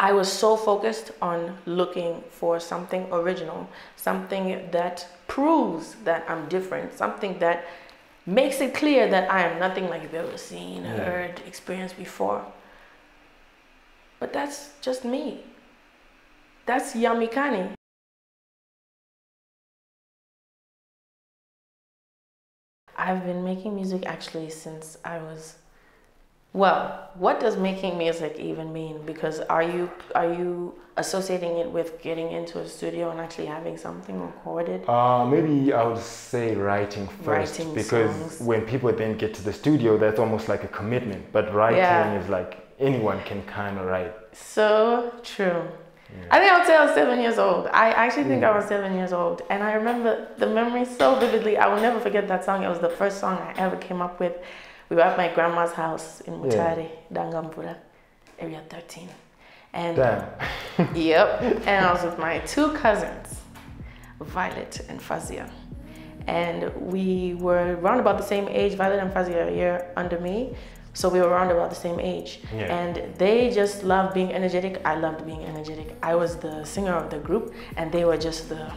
I was so focused on looking for something original, something that proves that I'm different, something that makes it clear that I am nothing like you've ever seen, heard, experienced before. But that's just me. That's Yamikani. I've been making music actually since I was, well, what does making music even mean? Because are you associating it with getting into a studio and actually having something recorded? Maybe I would say writing first, because songs. when people then get to the studio, that's almost like a commitment. But writing is like anyone can kind of write. So true. I think I would say I was 7 years old. I actually think I was 7 years old. And I remember the memory so vividly. I will never forget that song. It was the first song I ever came up with. We were at my grandma's house in Mutare, Dangampura, area 13. And yep. And I was with my two cousins, Violet and Fazia. And we were around about the same age. Violet and Fazia are a year under me. So we were around about the same age. And they just loved being energetic. I loved being energetic. I was the singer of the group, and they were just the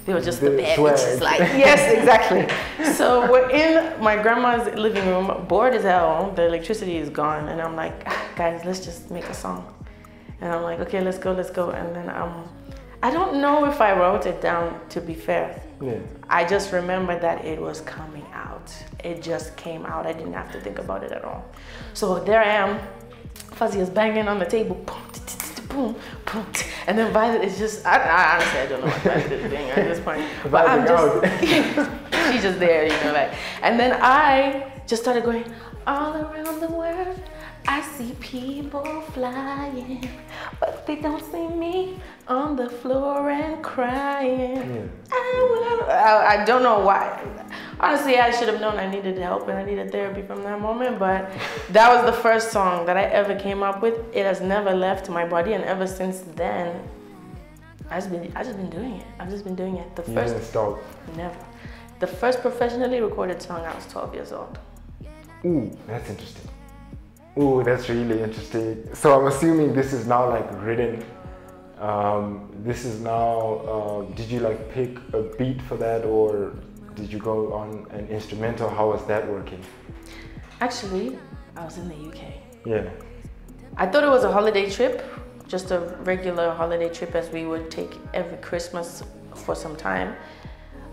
bad bitches. Like, yes, exactly. So we're in my grandma's living room, bored as hell. The electricity is gone. And I'm like, guys, let's just make a song. And I'm like, okay, let's go. And then I don't know if I wrote it down, to be fair. I just remember that it was coming out. It just came out. I didn't have to think about it at all. So there I am. Fuzzy is banging on the table. Boom, boom. And then Violet is just, I honestly, I don't know what Violet is doing at this point. But I'm just, she's just there, you know, like. And then I just started going, all around the world, I see people flying, but they don't see me on the floor and crying. I don't know why. Honestly, I should have known I needed help and I needed therapy from that moment, but that was the first song that I ever came up with. It has never left my body, and ever since then, I've just been doing it. I've just been doing it. The first, didn't stop. Never. The first professionally recorded song, I was 12 years old. Ooh, that's interesting. Ooh, that's really interesting. So I'm assuming this is now like written. This is now, did you like pick a beat for that, or did you go on an instrumental? How was that working? Actually, I was in the UK. Yeah. I thought it was a holiday trip, just a regular holiday trip as we would take every Christmas for some time.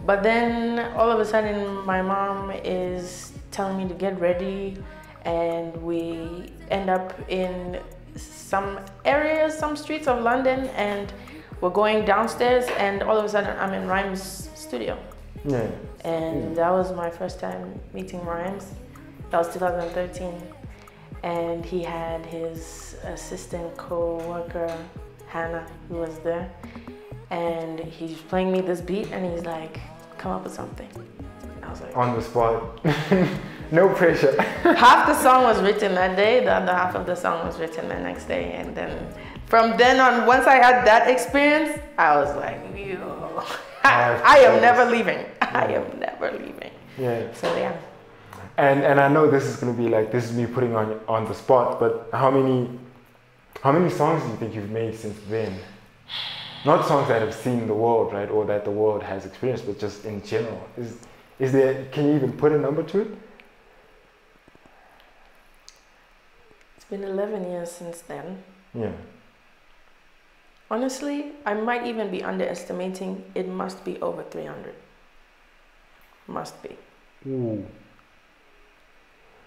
But then all of a sudden my mom is telling me to get ready, and we end up in some areas, some streets of London, and we're going downstairs, and all of a sudden I'm in Rhymes' studio. And that was my first time meeting Rhymes. That was 2013. And he had his assistant co-worker, Hannah, who was there. And he's playing me this beat, and he's like, come up with something. I was like, on the spot. No pressure. Half the song was written that day, the other half of the song was written the next day. And then from then on, once I had that experience, I was like, yo, I am never leaving. I am never leaving. Yeah. So yeah. And I know this is gonna be like, this is me putting on the spot, but how many songs do you think you've made since then? Not songs that have seen the world, right, or that the world has experienced, but just in general. Is there? Can you even put a number to it? It's been 11 years since then. Yeah. Honestly, I might even be underestimating. It must be over 300. Must be. Ooh.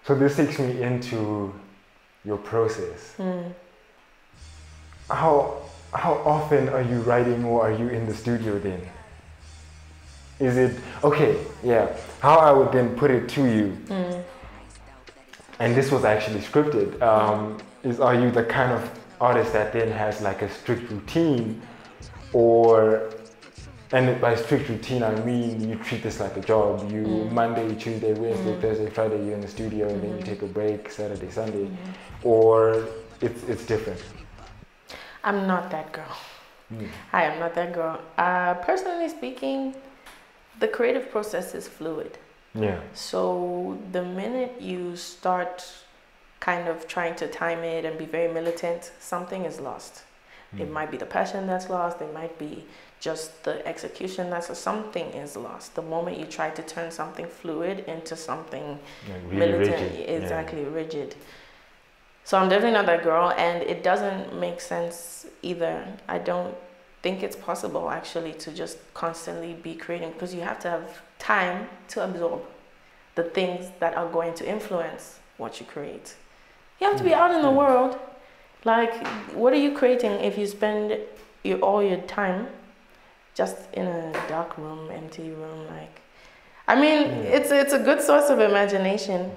So this takes me into your process. How often are you writing, or are you in the studio then? Is it, okay, yeah, how I would then put it to you, and this was actually scripted, is, are you the kind of artist that then has like a strict routine, or, and by strict routine I mean you treat this like a job, you Monday, Tuesday, Wednesday, Thursday, Friday you're in the studio, and then you take a break Saturday, Sunday, or it's different? I'm not that girl. I am not that girl. Personally speaking, the creative process is fluid. Yeah. So the minute you start kind of trying to time it and be very militant, something is lost. It might be the passion that's lost. It might be just the execution something is lost. The moment you try to turn something fluid into something really militant, rigid. exactly rigid. So I'm definitely not that girl, and it doesn't make sense either. I don't think it's possible actually to just constantly be creating, because you have to have time to absorb the things that are going to influence what you create. You have to be out in the world. Like, what are you creating if you spend all your time just in a dark room, empty room? Like, I mean, it's a good source of imagination,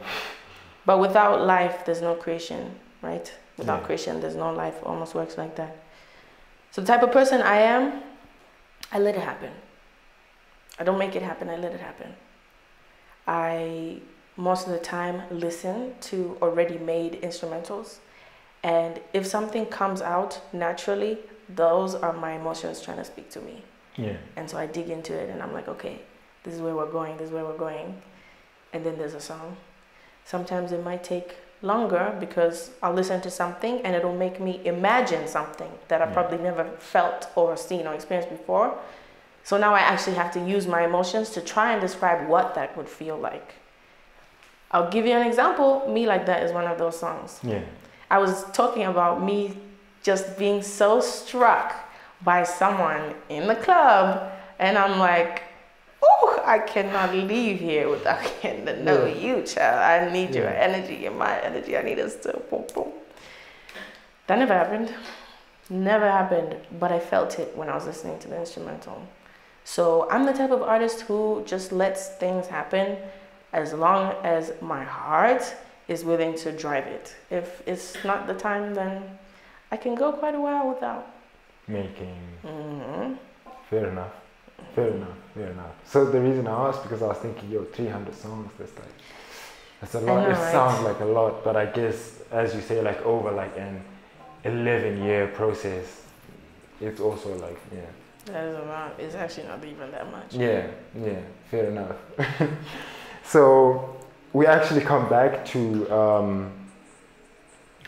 but without life, there's no creation, right? Without creation, there's no life. Almost works like that. So the type of person I am, I let it happen. I don't make it happen, I let it happen. I, most of the time, listen to already made instrumentals. And if something comes out naturally, those are my emotions trying to speak to me. Yeah. And so I dig into it and I'm like, okay, this is where we're going, this is where we're going. And then there's a song. Sometimes it might take longer because I'll listen to something and it'll make me imagine something that I probably never felt or seen or experienced before. So now I actually have to use my emotions to try and describe what that would feel like. I'll give you an example. Me Like That is one of those songs. Yeah. I was talking about me just being so struck by someone in the club, and I'm like, oh, I cannot leave here without getting to know you, child. I need your energy and my energy. I need us to boom, boom. That never happened. Never happened, but I felt it when I was listening to the instrumental. So I'm the type of artist who just lets things happen as long as my heart is willing to drive it. If it's not the time, then I can go quite a while without making. Fair enough. Fair enough. So the reason I asked, because I was thinking, 300 songs, that's a lot. I know, it right? sounds like a lot, but I guess, as you say, like over like an 11-year process, it's also like, That is a lot. It's actually not even that much. Yeah, fair enough. So we actually come back to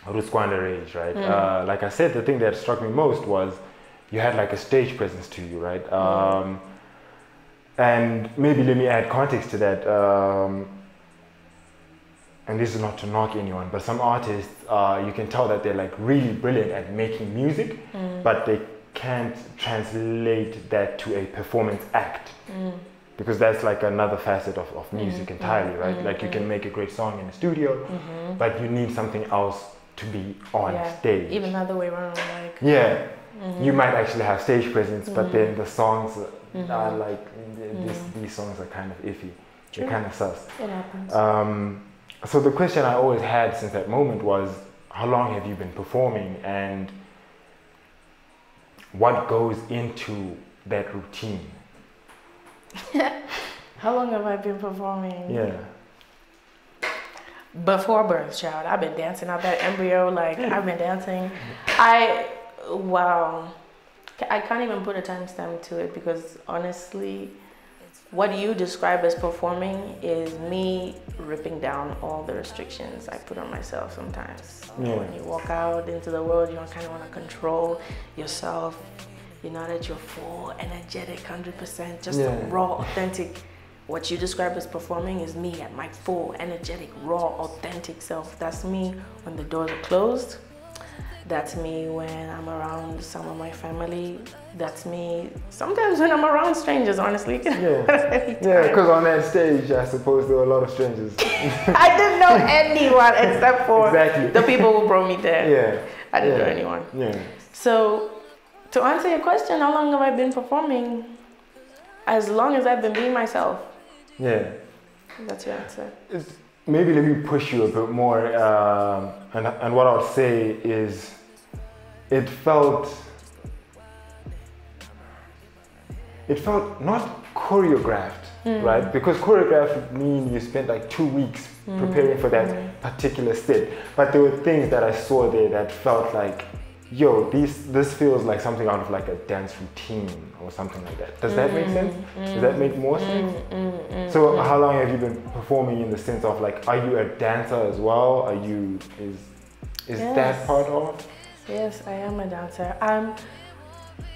Rutskwanda Rage, right? Like I said, the thing that struck me most was you had like a stage presence to you, right? And maybe let me add context to that. And this is not to knock anyone, but some artists, you can tell that they're like really brilliant at making music, but they can't translate that to a performance act. Because that's like another facet of music entirely, right? Like you can make a great song in the studio, but you need something else to be on stage. Even the other way around, like. You might actually have stage presence, but then the songs are like, these songs are kind of iffy. True. They're kind of sus. It happens. So the question I always had since that moment was, how long have you been performing and what goes into that routine? How long have I been performing? Yeah. Before birth, child. I've been dancing out that embryo. Like, I've been dancing. Wow. I can't even put a timestamp to it because honestly, what you describe as performing is me ripping down all the restrictions I put on myself sometimes. When you walk out into the world, you kind of want to control yourself. You're not at your full, energetic, 100%, just the raw, authentic. What you describe as performing is me at my full, energetic, raw, authentic self. That's me when the doors are closed. That's me when I'm around some of my family. That's me sometimes when I'm around strangers, honestly. Because on that stage, I suppose there were a lot of strangers. I didn't know anyone except for the people who brought me there. I didn't know anyone. So, to answer your question, how long have I been performing? As long as I've been being myself. That's your answer. Maybe let me push you a bit more. And what I would say is, it felt not choreographed, right? Because choreographed means you spent like 2 weeks preparing for that particular set. But there were things that I saw there that felt like, this feels like something out of like a dance routine or something like that. Does that make sense? Does that make more sense? So how long have you been performing in the sense of like, are you a dancer as well? Is that part of? Yes, I am a dancer.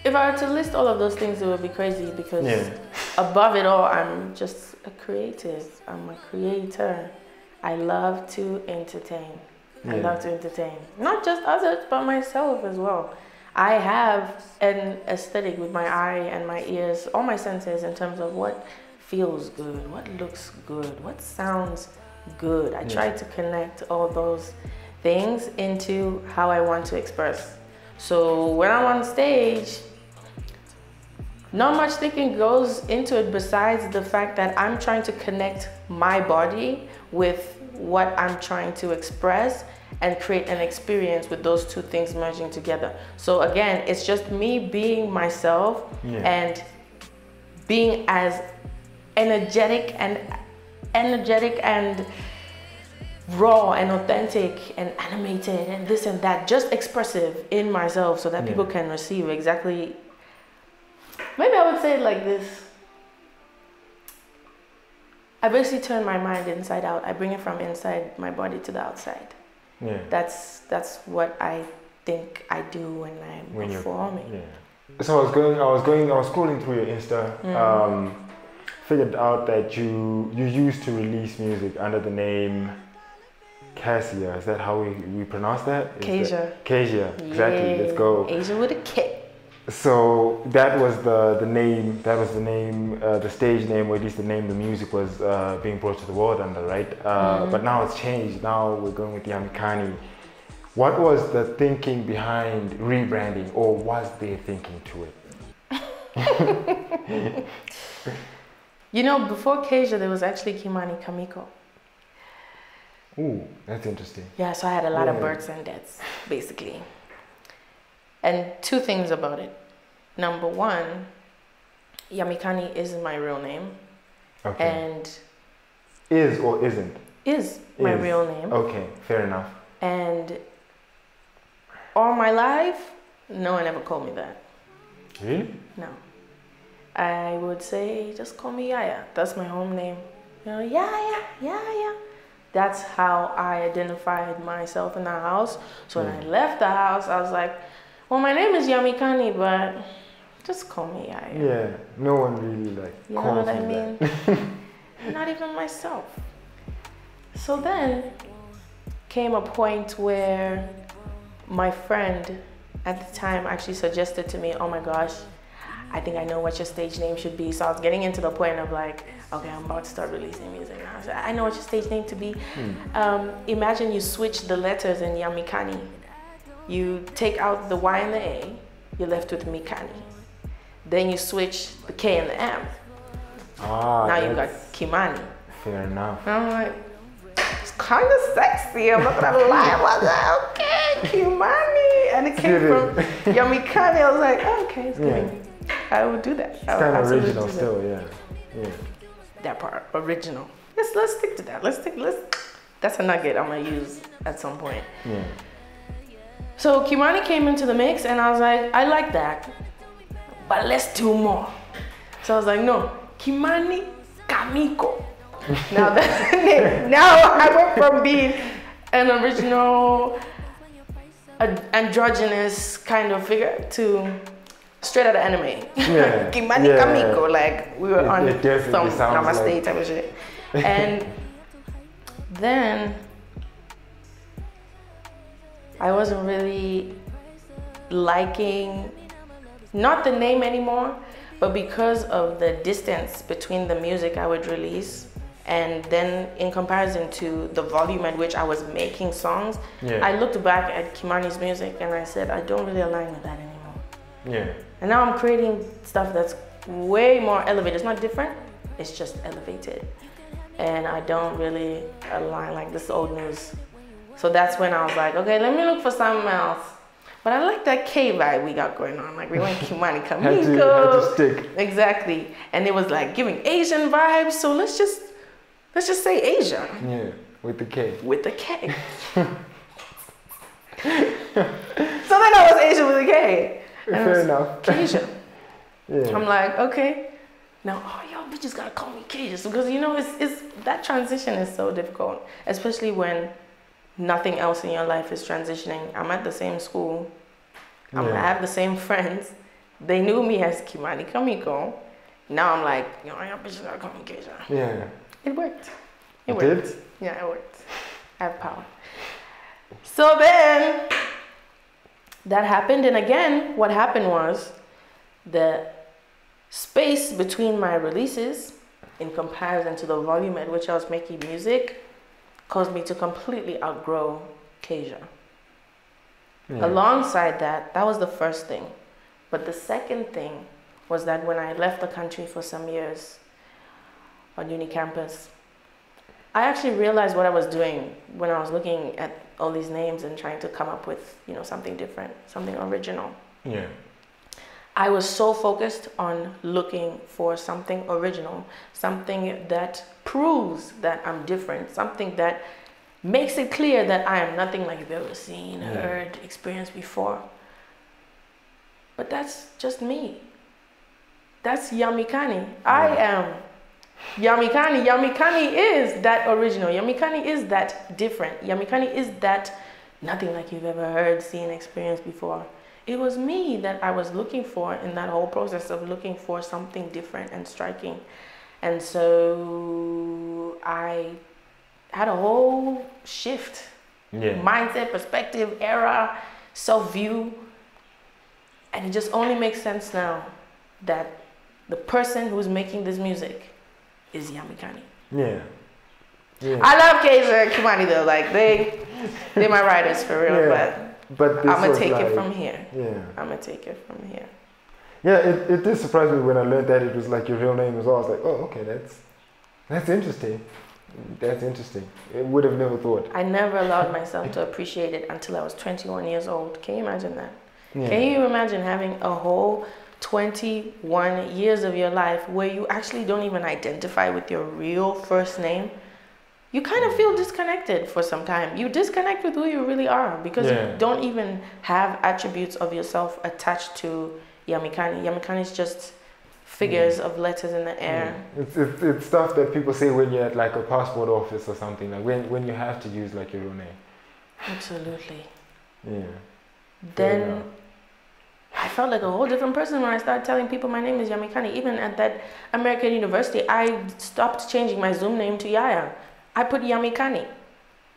If I were to list all of those things, it would be crazy because above it all, I'm just a creative. I'm a creator. I love to entertain. I love to entertain. Not just others, but myself as well. I have an aesthetic with my eye and my ears, all my senses in terms of what feels good, what looks good, what sounds good. I try to connect all those things into how I want to express. So when I'm on stage, not much thinking goes into it besides the fact that I'm trying to connect my body with what I'm trying to express and create an experience with those two things merging together. So again, it's just me being myself and being as energetic and raw and authentic and animated and this and that, just expressive in myself so that people can receive exactly. Maybe I would say it like this. I basically turn my mind inside out. I bring it from inside my body to the outside. Yeah. That's what I think I do when I'm performing. So I was scrolling through your Insta, figured out that you used to release music under the name Kasia. Is that how we pronounce that? Kasia. Kasia, exactly. Let's go. Asia with a K. So that was the name. That was the name, the stage name, or at least the name the music was being brought to the world under, right? But now it's changed. Now we're going with Yamikani. What was the thinking behind rebranding, or was there thinking to it? You know, before Kasia, there was actually Kimani Kamiko. Ooh, that's interesting. Yeah, so I had a lot of births and deaths, basically. And two things about it. Number one, Yamikani is my real name. Okay. And is or isn't? Is my real name. Okay, fair enough. And all my life, no one ever called me that. Really? No. I would say, just call me Yaya. That's my home name. You know, Yaya. That's how I identified myself in the house. So when I left the house, I was like, well, my name is Yamikani, but just call me Yaya. Yeah, no one really you know what I mean? Not even myself. So then came a point where my friend at the time actually suggested to me, oh my gosh, I think I know what your stage name should be. So I was getting into the point of like, okay, I'm about to start releasing music now. So I know what your stage name to be. Imagine you switch the letters in Yamikani. You take out the Y and the A, you're left with Mikani. Then you switch the K and the M. Now you've got Kimani. Fair enough. And I'm like, it's kind of sexy, I'm not gonna lie. I was like, okay, Kimani. And it came from Yamikani. I was like, oh, okay, it's good. I would do that. It's kind of original still, yeah. That part, original. Let's stick to that. That's a nugget I'm gonna use at some point. Yeah. So Kimani came into the mix and I was like, I like that, but let's do more. So I was like, no, Kimani Kamiko. Now that's the name. Now I went from being an original, androgynous kind of figure to straight out of anime. Kimani Kamiko, like we were on some Namaste type of shit. And then I wasn't really liking, not the name anymore, but because of the distance between the music I would release and then in comparison to the volume at which I was making songs, I looked back at Kimani's music and I said, I don't really align with that anymore. And now I'm creating stuff that's way more elevated. It's not different, it's just elevated. And I don't really align like this old news. So that's when I was like, okay, let me look for something else. But I like that K vibe we got going on. Like we went Kimani Kamiko. had to stick. Exactly. And it was like giving Asian vibes. So let's just say Asia. Yeah, with the K. With the K. So then I was Asian with a K. Fair enough. Kasia. I'm like, okay. Now, y'all bitches gotta call me Kasia. Because you know, it's that transition is so difficult. Especially when nothing else in your life is transitioning. I'm at the same school I have the same friends. They knew me as Kimani Kamiko. Now I'm like, I am business communication. Yeah. It worked. It did? Yeah, it worked. I have power. So then that happened, and again, what happened was the space between my releases in comparison to the volume at which I was making music caused me to completely outgrow Kasia. Yeah. Alongside that was the first thing. But the second thing was that when I left the country for some years on uni campus, I actually realized what I was doing when I was looking at all these names and trying to come up with, something different, something original. Yeah. I was so focused on looking for something original, something that proves that I'm different, something that makes it clear that I am nothing like you've ever seen, heard, experienced before. But that's just me. That's Yamikani. I am Yamikani. Yamikani is that original. Yamikani is that different. Yamikani is that nothing like you've ever heard, seen, experienced before. It was me that I was looking for in that whole process of looking for something different and striking. And so I had a whole shift. Mindset, perspective, era, self-view. And it just only makes sense now that the person who's making this music is Yamikani. Yeah. I love Kasia and Kimani though. Like they're my writers for real, but I'm gonna take it from here. Yeah. I'm gonna take it from here. Yeah, it did surprise me when I learned that it was like your real name as well. I was like, oh, okay, that's interesting. That's interesting. I would have never thought. I never allowed myself to appreciate it until I was 21 years old. Can you imagine that? Yeah. Can you imagine having a whole 21 years of your life where you actually don't even identify with your real first name? You kind of feel disconnected for some time. You disconnect with who you really are because you don't even have attributes of yourself attached to Yamikani. Yamikani is just figures of letters in the air. It's stuff that people say when you're at like a passport office or something, like when you have to use like your real name. Absolutely. Yeah. Then I felt like a whole different person when I started telling people my name is Yamikani. Even at that American university, I stopped changing my Zoom name to Yaya. I put Yamikani.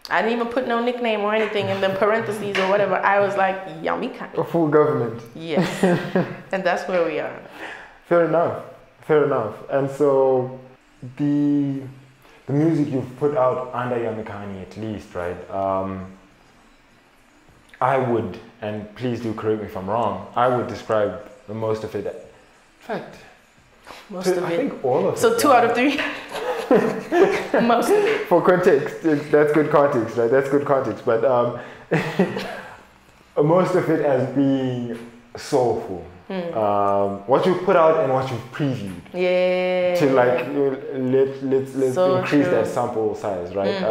I didn't even put no nickname or anything in the parentheses or whatever. I was like Yamikani. A full government. Yes. And that's where we are. Fair enough. And so the music you've put out under Yamikani at least, right? I would, and please do correct me if I'm wrong, I would describe most of it. In fact, I think all of it. So 2 out of 3? Most of it. For context, that's good context, right? That's good context. But most of it as being soulful. What you put out and what you've previewed. Yeah. To like let's so increase that sample size, right?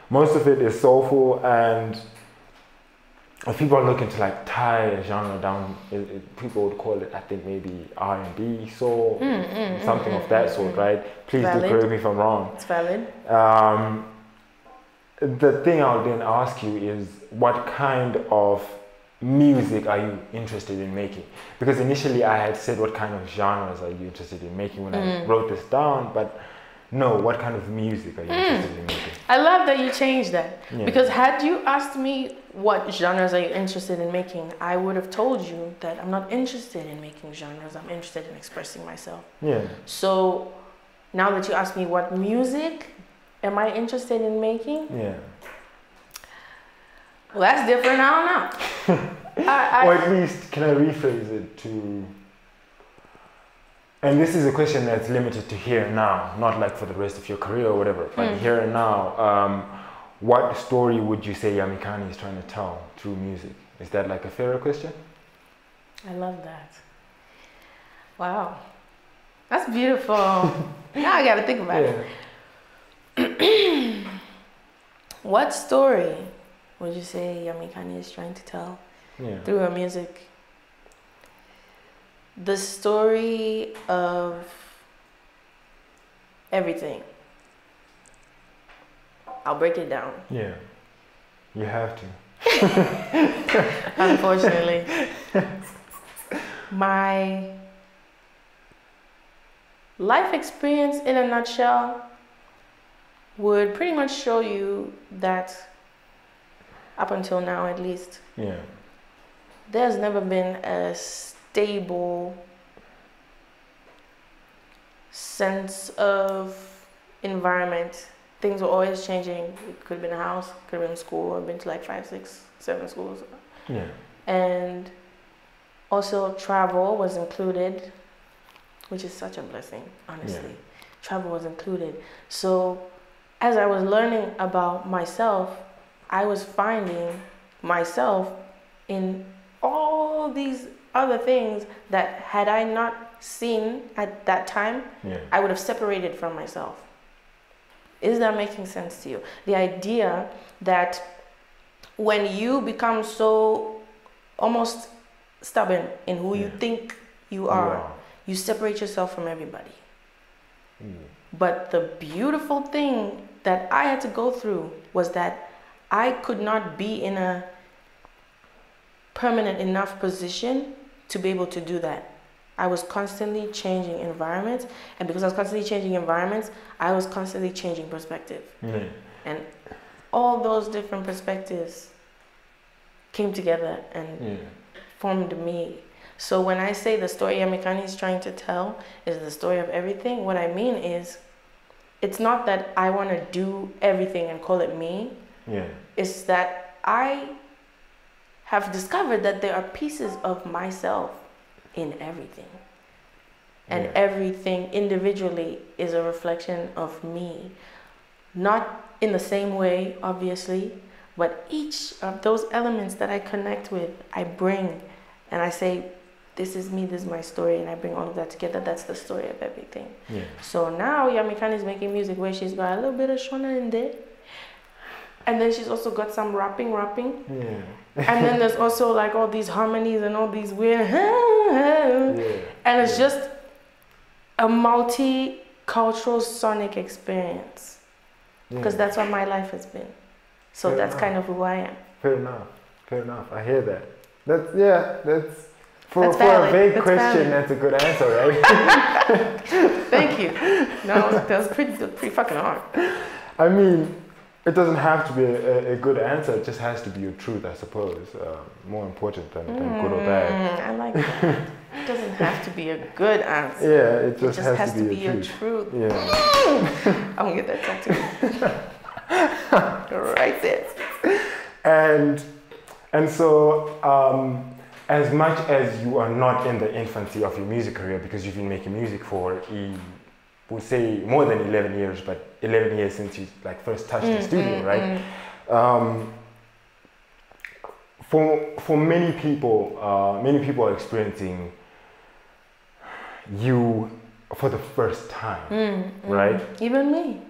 Most of it is soulful, and if people are looking to like tie a genre down, people would call it, I think, maybe R&B, soul, something of that sort, right? Please do correct me if I'm wrong. It's valid. The thing I'll then ask you is, what kind of music are you interested in making? Because initially I had said, what kind of genres are you interested in making when I wrote this down, but no, what kind of music are you interested in making? I love that you changed that. Yeah. Because had you asked me what genres are you interested in making, I would have told you that I'm not interested in making genres, I'm interested in expressing myself. Yeah. So now that you ask me what music am I interested in making? Yeah. Well, that's different, I don't know. Or at least, can I rephrase it to... And this is a question that's limited to here and now, not like for the rest of your career or whatever, but here and now. What story would you say Yamikani is trying to tell through music? Is that like a fairer question? I love that. Wow. That's beautiful. Now I gotta think about it. What story would you say Yamikani is trying to tell through her music? The story of everything. I'll break it down. Yeah, you have to. Unfortunately. My life experience in a nutshell would pretty much show you that up until now at least, there's never been a stable sense of environment. Things were always changing. It could have been a house, could have been school. I've been to like 5, 6, 7 schools. Yeah. And also travel was included, which is such a blessing, honestly. Yeah. Travel was included. So as I was learning about myself, I was finding myself in all these other things that had I not seen at that time, I would have separated from myself. Is that making sense to you? The idea that when you become so almost stubborn in who you think you are, you separate yourself from everybody. But the beautiful thing that I had to go through was that I could not be in a permanent enough position to be able to do that. I was constantly changing environments, and because I was constantly changing environments, I was constantly changing perspective. And all those different perspectives came together and formed me. So when I say the story Yamikani is trying to tell is the story of everything, what I mean is, it's not that I want to do everything and call it me. It's that I have discovered that there are pieces of myself in everything. And everything individually is a reflection of me. Not in the same way, obviously, but each of those elements that I connect with, I bring and I say, this is me, this is my story, and I bring all of that together. That's the story of everything. So now Yamikani is making music where she's got a little bit of Shona in there. And then she's also got some rapping. And then there's also like all these harmonies and all these weird and it's just a multicultural sonic experience. Because that's what my life has been. So Fair that's enough. Kind of who I am. Fair enough. I hear that. That's for a vague question, valid. That's a good answer, right? Thank you. No, that was pretty fucking hard. I mean, it doesn't have to be a good answer, it just has to be your truth, I suppose. More important than good or bad. I like that. It doesn't have to be a good answer. Yeah, it just has to be your truth. Yeah. I'm gonna get that tattoo. Right there. And so, as much as you are not in the infancy of your music career, because you've been making music for, we'll say more than 11 years, but 11 years since you like first touched the studio, right? For many people are experiencing you for the first time, right? Even me.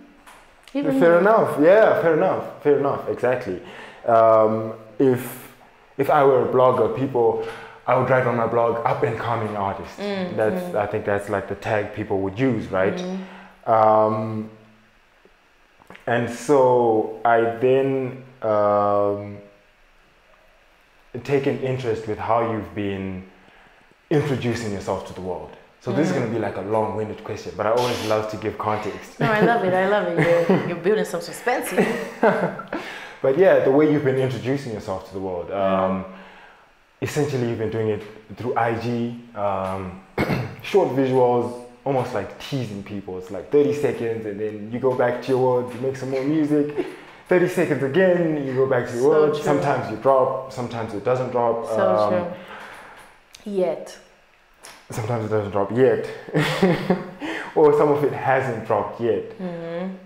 Fair enough, exactly. If I were a blogger, I would write on my blog up and coming artists. I think that's like the tag people would use, right? And so I then take an interest with how you've been introducing yourself to the world. So this is going to be like a long-winded question, but I always love to give context. No, I love it. You're building some suspense here. But yeah, the way you've been introducing yourself to the world, essentially you've been doing it through IG, short visuals, almost like teasing people. It's like 30 seconds and then you go back to your world, you make some more music, 30 seconds again, you go back to your world. True. Sometimes you drop, sometimes it doesn't drop. So true. Yet. Sometimes it doesn't drop yet. Or some of it hasn't dropped yet.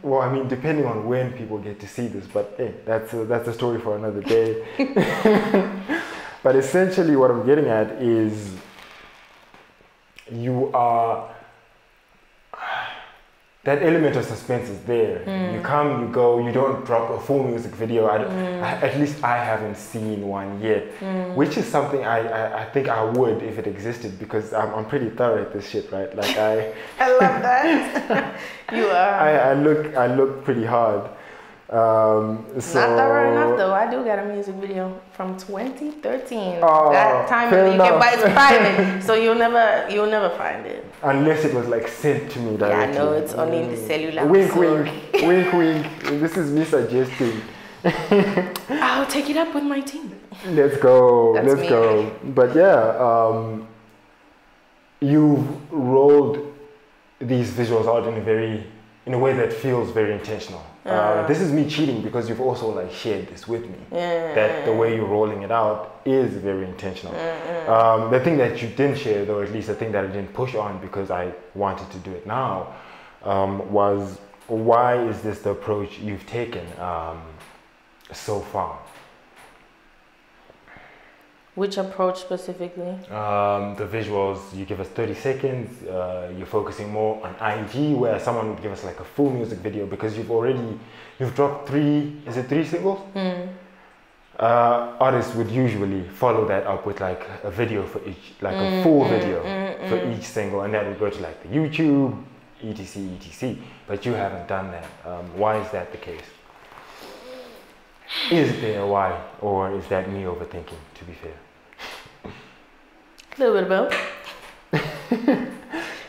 Well, I mean, depending on when people get to see this, but hey, that's a story for another day. But essentially what I'm getting at is you are, that element of suspense is there. You come, you go, you don't drop a full music video. At least I haven't seen one yet, which is something I think I would if it existed, because I'm pretty thorough at this shit, right? Like I love that. You are. I look pretty hard. So not thorough enough though. I do got a music video from 2013. Oh, that time fair you can enough. buy it's private, so you'll never find it. Unless it was like sent to me directly. Yeah, no, it's only in the cellular. Wink, so. wink, wink, wink. This is me suggesting. I'll take it up with my team. Let's go. That's Let's me. go. But yeah, you've rolled these visuals out in a way that feels very intentional. This is me cheating because you've also like shared this with me. That the way you're rolling it out is very intentional. The thing that you didn't share, though, at least the thing that I didn't push on because I wanted to do it now, was why is this the approach you've taken so far? Which approach specifically? The visuals, you give us 30 seconds, you're focusing more on IG, where someone would give us like a full music video because you've dropped three singles? Artists would usually follow that up with like a video for each, like a full video for each single, and that would go to like the YouTube, etc. But you haven't done that. Why is that the case? Is there a why, or is that me overthinking, to be fair? A little bit of both.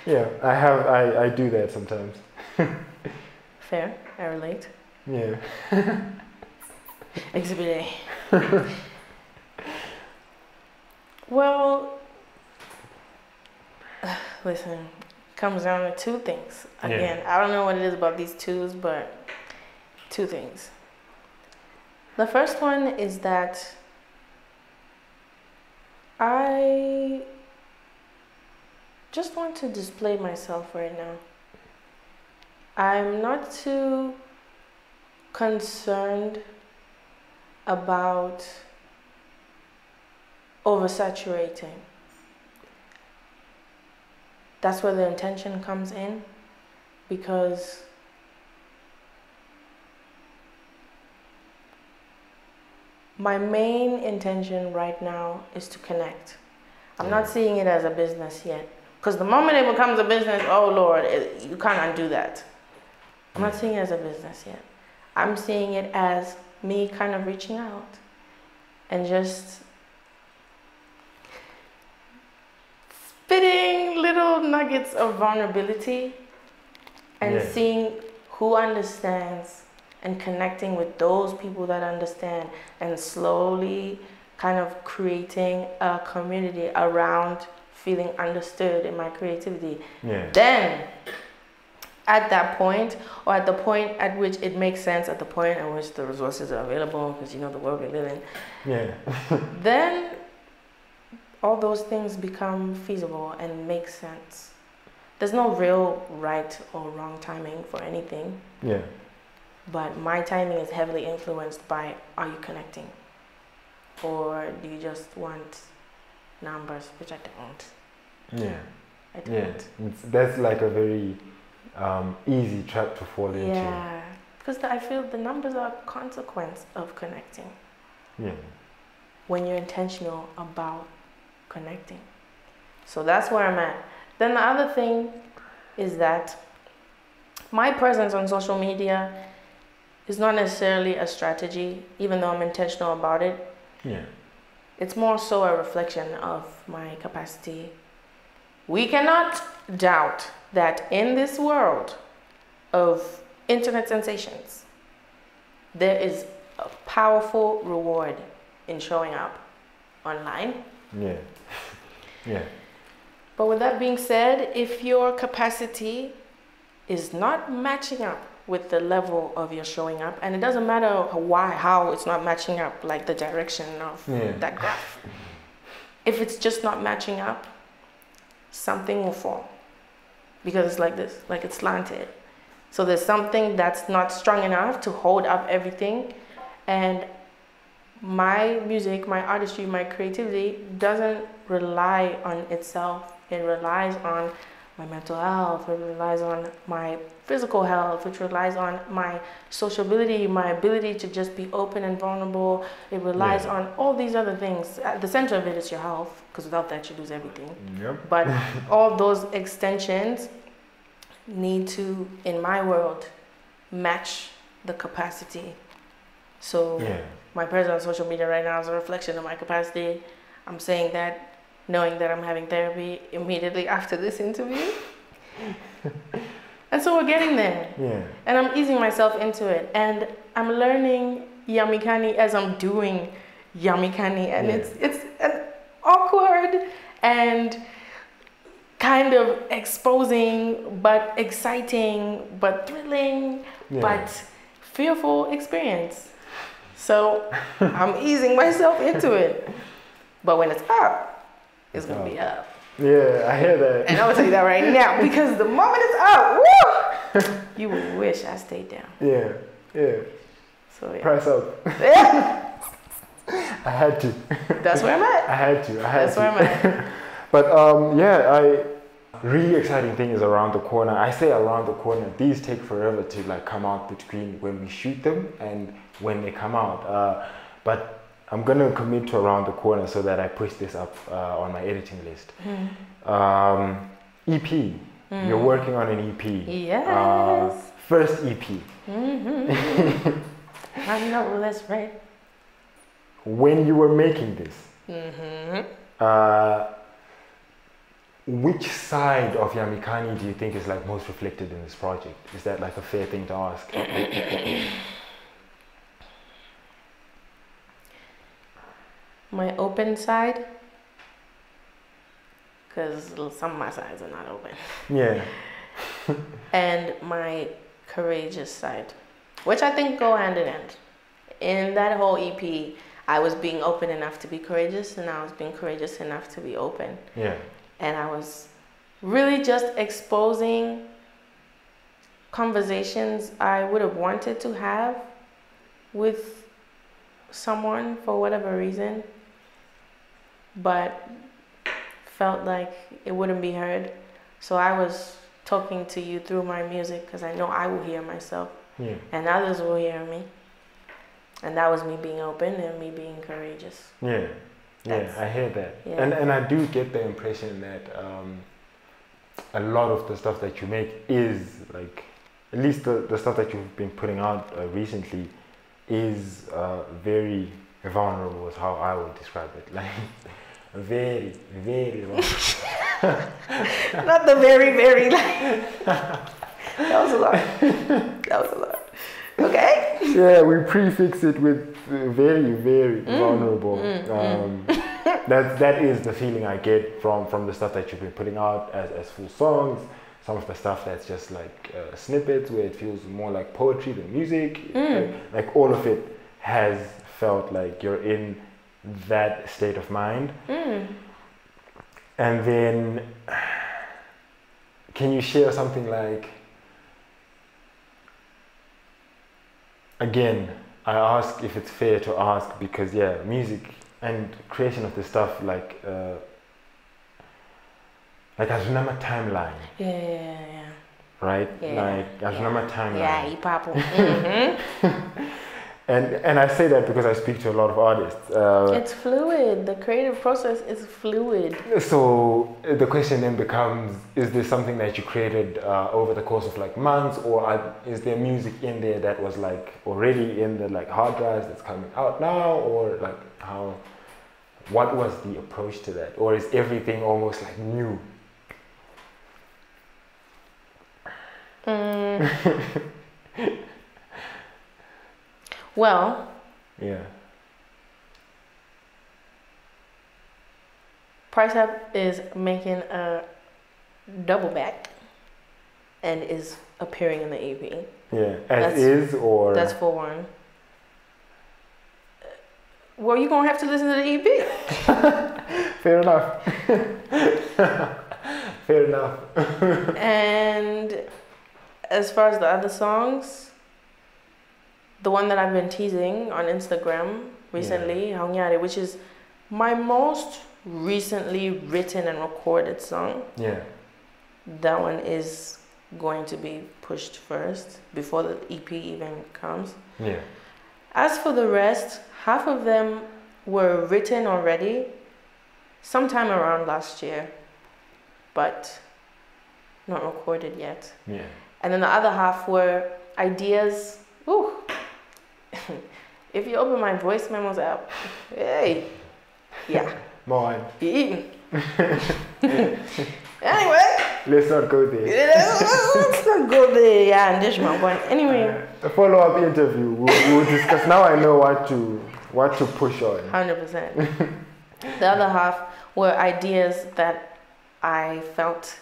Yeah, I do that sometimes. Fair, I relate. Yeah. Exhibit A. Well, listen, comes down to two things. Again, I don't know what it is about these twos, but two things. The first one is that I just want to display myself right now. I'm not too concerned about oversaturating. That's where the intention comes in, because my main intention right now is to connect. I'm not seeing it as a business yet. Because the moment it becomes a business, oh Lord, you can't undo that. I'm not seeing it as a business yet. I'm seeing it as me kind of reaching out and just spitting little nuggets of vulnerability and seeing who understands and connecting with those people that understand, and slowly kind of creating a community around feeling understood in my creativity. Then at that point, or at the point at which it makes sense, at the point at which the resources are available, because you know the world we live in, then all those things become feasible and make sense. There's no real right or wrong timing for anything. But my timing is heavily influenced by, are you connecting? Or do you just want numbers, which I don't. I don't. That's like a very easy trap to fall into. Yeah, because I feel the numbers are a consequence of connecting. When you're intentional about connecting. So that's where I'm at. Then the other thing is that my presence on social media is not necessarily a strategy, even though I'm intentional about it. It's more so a reflection of my capacity. We cannot doubt that in this world of internet sensations, there is a powerful reward in showing up online. But with that being said, if your capacity is not matching up with the level of your showing up, and it doesn't matter how it's not matching up, like the direction of that graph. If it's just not matching up, something will fall, because it's like this, like it's slanted. So there's something that's not strong enough to hold up everything, and my music, my artistry, my creativity doesn't rely on itself. It relies on my mental health, it relies on my physical health, which relies on my sociability, my ability to just be open and vulnerable. It relies on all these other things. At the center of it is your health, because without that you lose everything. But all those extensions need to, in my world, match the capacity. So Yeah. my presence on social media right now is a reflection of my capacity. I'm saying that knowing that I'm having therapy immediately after this interview. And so we're getting there. Yeah. And I'm easing myself into it. And I'm learning Yamikani as I'm doing Yamikani. And it's an awkward and kind of exposing, but exciting, but thrilling, but fearful experience. So I'm easing myself into it. But when it's up, it's going to be up. Yeah, I hear that. And I'm going to tell you that right now, because the moment it's up, woo, you would wish I stayed down. Yeah, yeah. So yeah. Price up. Yeah. I had to. That's where I'm at. I had to. That's where I'm at. But really exciting thing is around the corner. I say around the corner. These take forever to like come out between when we shoot them and when they come out. But I'm gonna commit to around the corner so that I push this up on my editing list. EP. You're working on an EP. Yes. First EP. I know that's right. When you were making this, which side of Yamikani do you think is like most reflected in this project? Is that like a fair thing to ask? My open side, because some of my sides are not open. Yeah. And my courageous side, which I think go hand in hand. In that whole EP, I was being open enough to be courageous, and I was being courageous enough to be open. Yeah. And I was really just exposing conversations I would have wanted to have with someone for whatever reason, but felt like it wouldn't be heard. So I was talking to you through my music because I know I will hear myself, and others will hear me. And that was me being open and me being courageous. Yeah. That's, I hear that. Yeah. And I do get the impression that a lot of the stuff that you make is like, at least the stuff that you've been putting out recently is very vulnerable, is how I would describe it. Like, very, very vulnerable. Not the very, very like. That was a lot. That was a lot. Okay? Yeah, we prefix it with very, very vulnerable. That is the feeling I get from the stuff that you've been putting out as full songs. Some of the stuff that's just like snippets where it feels more like poetry than music. Like all of it has felt like you're in that state of mind. And then, can you share something like, again, I ask if it's fair to ask because music and creation of this stuff like as number timeline. Yeah. Right? Yeah. Like as number timeline. Yeah, hip-hop. And I say that because I speak to a lot of artists. It's fluid. The creative process is fluid. So the question then becomes, is this something that you created over the course of like months, or is there music in there that was like already in the like hard drives that's coming out now, or like what was the approach to that? Or is everything almost like new? Well, Price Up is making a double back and is appearing in the EP. Yeah, or that's for one. Well, you're gonna have to listen to the EP. Fair enough. Fair enough. And as far as the other songs, the one that I've been teasing on Instagram recently, Haungare, which is my most recently written and recorded song. Yeah. That one is going to be pushed first before the EP even comes. Yeah. As for the rest, half of them were written already sometime around last year, but not recorded yet. Yeah. And then the other half were ideas Ooh. If you open my voice memos app, hey, yeah. More. You eating. Anyway. Let's not go there. Let's not go there. Yeah, and this one. Anyway. A follow-up interview. We'll discuss. Now I know what to push on. 100%. The other half were ideas that I felt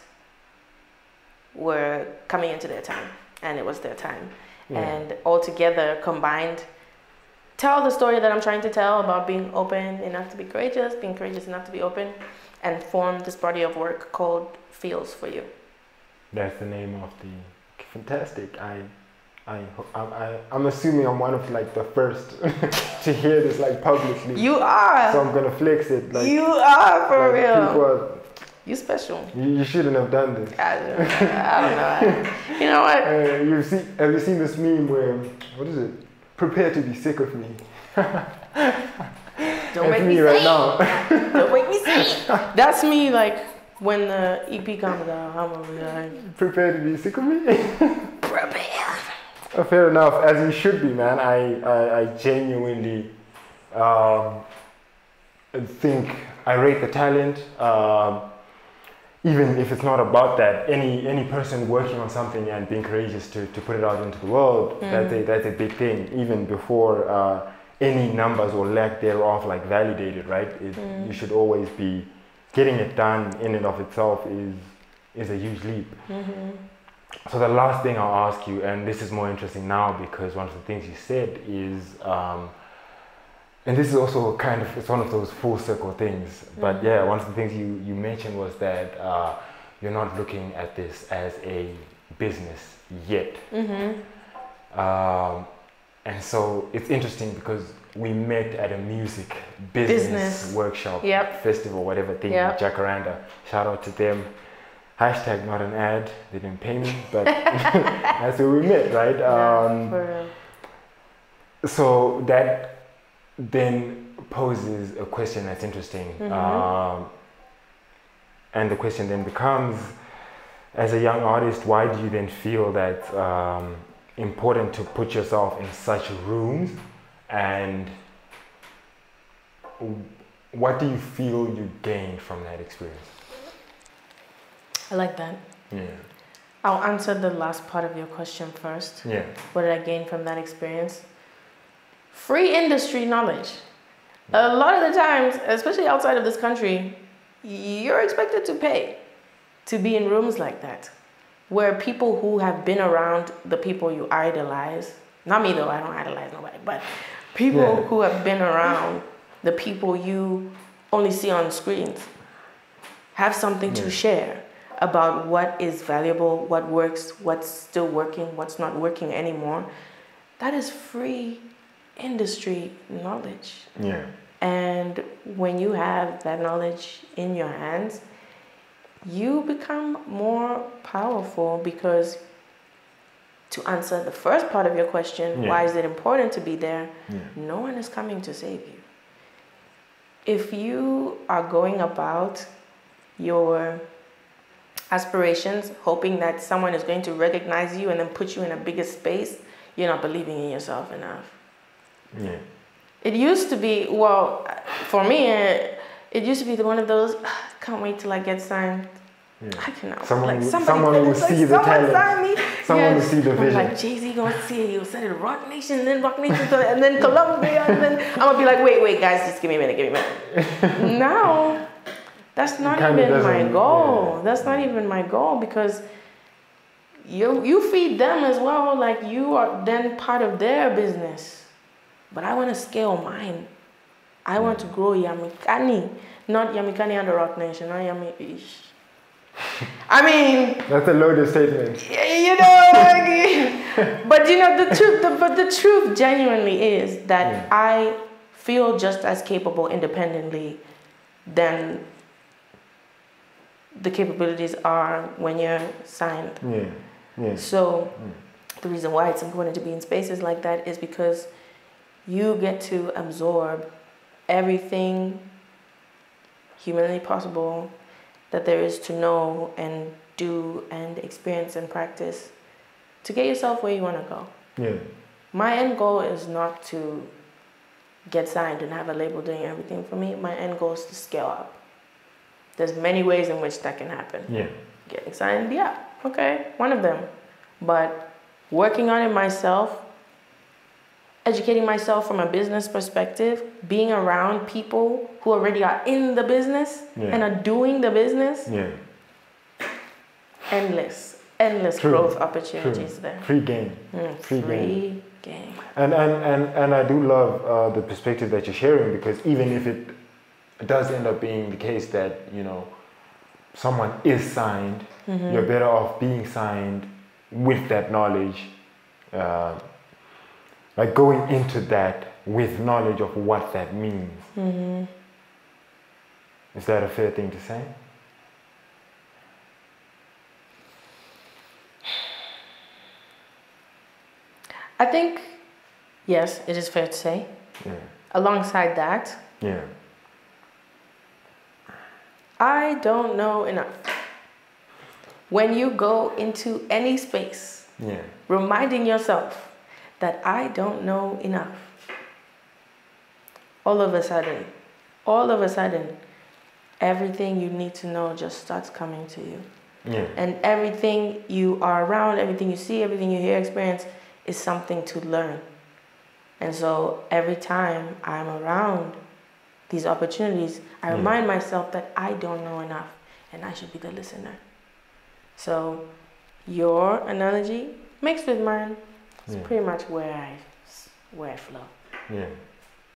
were coming into their time, and it was their time. Yeah. And all together, combined, tell the story that I'm trying to tell about being open enough to be courageous, being courageous enough to be open, and form this body of work called Feels for You. That's the name of the... Fantastic. I'm assuming I'm one of like the first to hear this like publicly. You are. So I'm gonna flex it. Like, you are for like real. You special. You shouldn't have done this. I don't know. You know what? Have you seen this meme where, what is it? Prepare to be sick of me. Don't make me right now. Don't make me say it. That's me, like when the EP comes out. I'm gonna be like, prepare to be sick of me. Prepare. Fair enough, as you should be, man. I genuinely think I rate the talent. Even if it's not about that, any person working on something and being courageous to put it out into the world, that's a big thing. Even before any numbers or lack thereof like validated, right? You should always be getting it done in and of itself is a huge leap. Mm-hmm. So the last thing I'll ask you, and this is more interesting now because one of the things you said is, and this is also kind of, it's one of those full circle things, but yeah, one of the things you mentioned was that you're not looking at this as a business yet. Mm-hmm. And so it's interesting because we met at a music business workshop, festival, whatever thing, Jacaranda. Shout out to them. Hashtag not an ad, they didn't pay me, but that's where we met, right? So that then poses a question that's interesting. Mm-hmm. And the question then becomes, as a young artist, why do you then feel that important to put yourself in such rooms, and what do you feel you gained from that experience? I like that. Yeah. I'll answer the last part of your question first. Yeah. What did I gain from that experience? Free industry knowledge. A lot of the times, especially outside of this country, you're expected to pay to be in rooms like that, where people who have been around the people you idolize, not me though, I don't idolize nobody, but people who have been around the people you only see on screens, have something to share about what is valuable, what works, what's still working, what's not working anymore. That is free industry knowledge. Yeah. And when you have that knowledge in your hands, you become more powerful, because to answer the first part of your question, why is it important to be there? No one is coming to save you. If you are going about your aspirations hoping that someone is going to recognize you and then put you in a bigger space, you're not believing in yourself enough. Yeah. It used to be, well, for me, it used to be one of those, can't wait till I get signed. Yeah. I cannot. Someone will see the talent. Someone will see the vision. I'm like, Jay-Z gonna see it. He'll send it to Rock Nation, and then Rock Nation, and then Columbia, and then I'm gonna be like, wait, guys, just give me a minute. Now, that's not even my goal. That's not even my goal, because you feed them as well. Like, you are then part of their business. But I want to scale mine. I want to grow Yamikani, not Yamikani and the Rock Nation, not Yami. I mean, that's a loaded statement. You know, like, but you know the truth. But the truth genuinely is that I feel just as capable independently than the capabilities are when you're signed. So the reason why it's important to be in spaces like that is because you get to absorb everything humanly possible that there is to know and do and experience and practice to get yourself where you want to go. my end goal is not to get signed and have a label doing everything for me. My end goal is to scale up. There's many ways in which that can happen. Yeah. Getting signed, yeah, okay, one of them. But working on it myself, educating myself from a business perspective, being around people who already are in the business and are doing the business. Yeah. Endless growth opportunities there. Free game. Free game. And I do love the perspective that you're sharing, because even if it does end up being the case that, you know, someone is signed, you're better off being signed with that knowledge, like going into that with knowledge of what that means. Is that a fair thing to say? I think, yes, it is fair to say. Yeah. Alongside that, I don't know enough. When you go into any space, reminding yourself that I don't know enough, all of a sudden, everything you need to know just starts coming to you. Yeah. And everything you are around, everything you see, everything you hear, experience is something to learn. And so every time I'm around these opportunities, I remind myself that I don't know enough and I should be the listener. So your analogy mixed with mine is pretty much where I flow. Yeah.